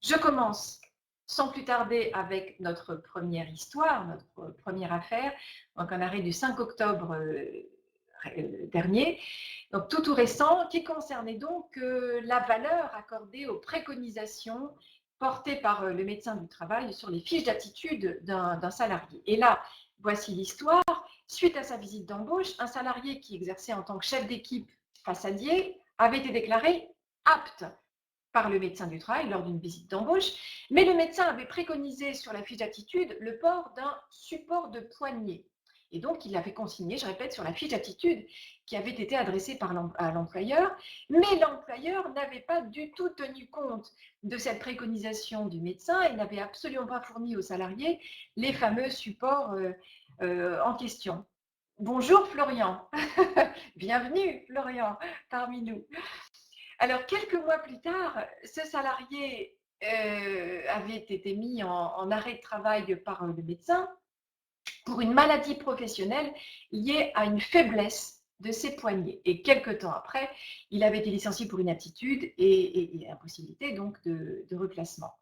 Je commence sans plus tarder avec notre première histoire, notre première affaire, donc un arrêt du 5 octobre dernier, donc tout récent, qui concernait donc la valeur accordée aux préconisations portées par le médecin du travail sur les fiches d'attitude d'un salarié. Et là, voici l'histoire. Suite à sa visite d'embauche, un salarié qui exerçait en tant que chef d'équipe façadier avait été déclaré apte par le médecin du travail lors d'une visite d'embauche, mais le médecin avait préconisé sur la fiche d'attitude le port d'un support de poignet. Et donc, il l'avait consigné, je répète, sur la fiche d'attitude qui avait été adressée à l'employeur, mais l'employeur n'avait pas du tout tenu compte de cette préconisation du médecin et n'avait absolument pas fourni aux salariés les fameux supports en question. Bonjour Florian, bienvenue Florian parmi nous. Alors, quelques mois plus tard, ce salarié avait été mis en arrêt de travail par le médecin pour une maladie professionnelle liée à une faiblesse de ses poignets. Et quelques temps après, il avait été licencié pour inaptitude et impossibilité donc de reclassement.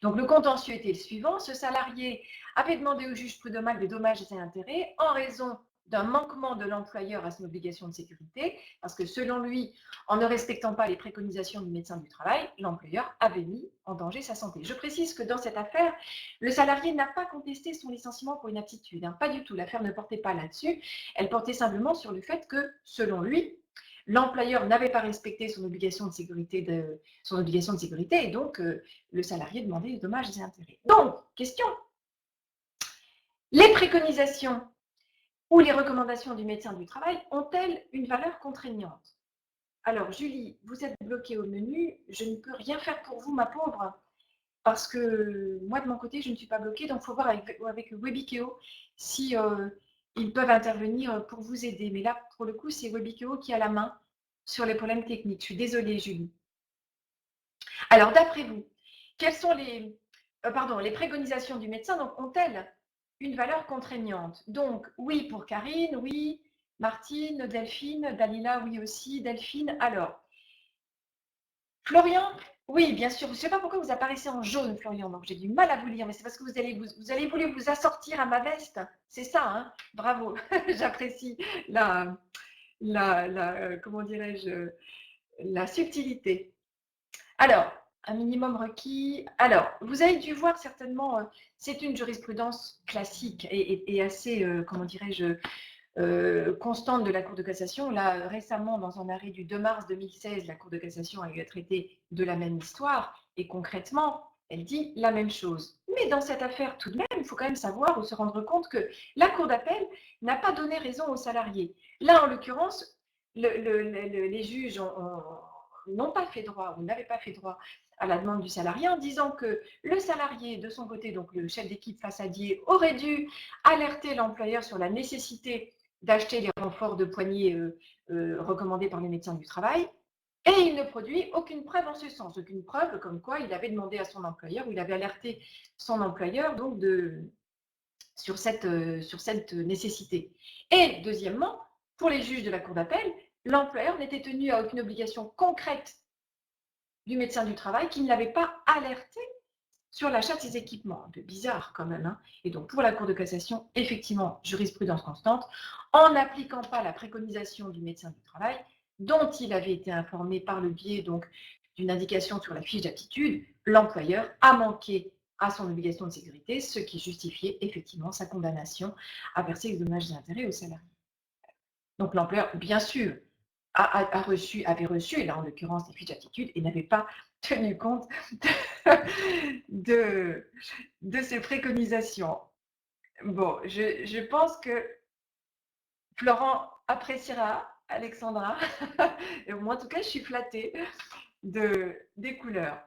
Donc le contentieux était le suivant. Ce salarié avait demandé au juge prud'homal des dommages et intérêts en raison d'un manquement de l'employeur à son obligation de sécurité, parce que selon lui, en ne respectant pas les préconisations du médecin du travail, l'employeur avait mis en danger sa santé. Je précise que dans cette affaire, le salarié n'a pas contesté son licenciement pour inaptitude, hein, pas du tout. L'affaire ne portait pas là-dessus, elle portait simplement sur le fait que, selon lui, l'employeur n'avait pas respecté son obligation de sécurité, et donc le salarié demandait des dommages et intérêts. Donc, question, les préconisations ou les recommandations du médecin du travail ont-elles une valeur contraignante? Alors, Julie, vous êtes bloquée au menu, je ne peux rien faire pour vous, ma pauvre, parce que moi, de mon côté, je ne suis pas bloquée, donc il faut voir avec Webikeo si ils peuvent intervenir pour vous aider. Mais là, pour le coup, c'est Webikeo qui a la main sur les problèmes techniques. Je suis désolée, Julie. Alors, d'après vous, quelles sont les préconisations du médecin donc, ont-elles une valeur contraignante? Donc, oui pour Karine, oui, Martine, Delphine, Dalila, oui aussi, Delphine. Alors, Florian, oui, bien sûr. Je ne sais pas pourquoi vous apparaissez en jaune, Florian, donc j'ai du mal à vous lire, mais c'est parce que vous allez voulu vous assortir à ma veste. C'est ça, hein? Bravo, j'apprécie comment dirais-je, la subtilité. Alors, un minimum requis. Alors, vous avez dû voir certainement, c'est une jurisprudence classique et assez, comment dirais-je, constante de la Cour de cassation. Là, récemment, dans un arrêt du 2 mars 2016, la Cour de cassation a eu à traiter de la même histoire et concrètement, elle dit la même chose. Mais dans cette affaire, tout de même, il faut quand même savoir ou se rendre compte que la Cour d'appel n'a pas donné raison aux salariés. Là, en l'occurrence, les juges n'ont pas fait droit ou n'avaient pas fait droit à la demande du salarié en disant que le salarié, de son côté, donc le chef d'équipe façadier, aurait dû alerter l'employeur sur la nécessité d'acheter les renforts de poignets recommandés par les médecins du travail. Et il ne produit aucune preuve en ce sens, aucune preuve comme quoi il avait demandé à son employeur, ou il avait alerté son employeur donc sur cette nécessité. Et deuxièmement, pour les juges de la Cour d'appel, l'employeur n'était tenu à aucune obligation concrète du médecin du travail qui ne l'avait pas alerté sur l'achat de ces équipements. Un peu bizarre quand même. Hein. Et donc pour la Cour de cassation, effectivement, jurisprudence constante, en n'appliquant pas la préconisation du médecin du travail, dont il avait été informé par le biais donc d'une indication sur la fiche d'aptitude, l'employeur a manqué à son obligation de sécurité, ce qui justifiait effectivement sa condamnation à verser les dommages et intérêts aux salariés. Donc l'employeur, bien sûr, avait reçu, et là en l'occurrence, les fiches d'aptitude et n'avait pas tenu compte de ces préconisations. Bon, je pense que Florent appréciera Alexandra. Et moi, en tout cas, je suis flattée des couleurs.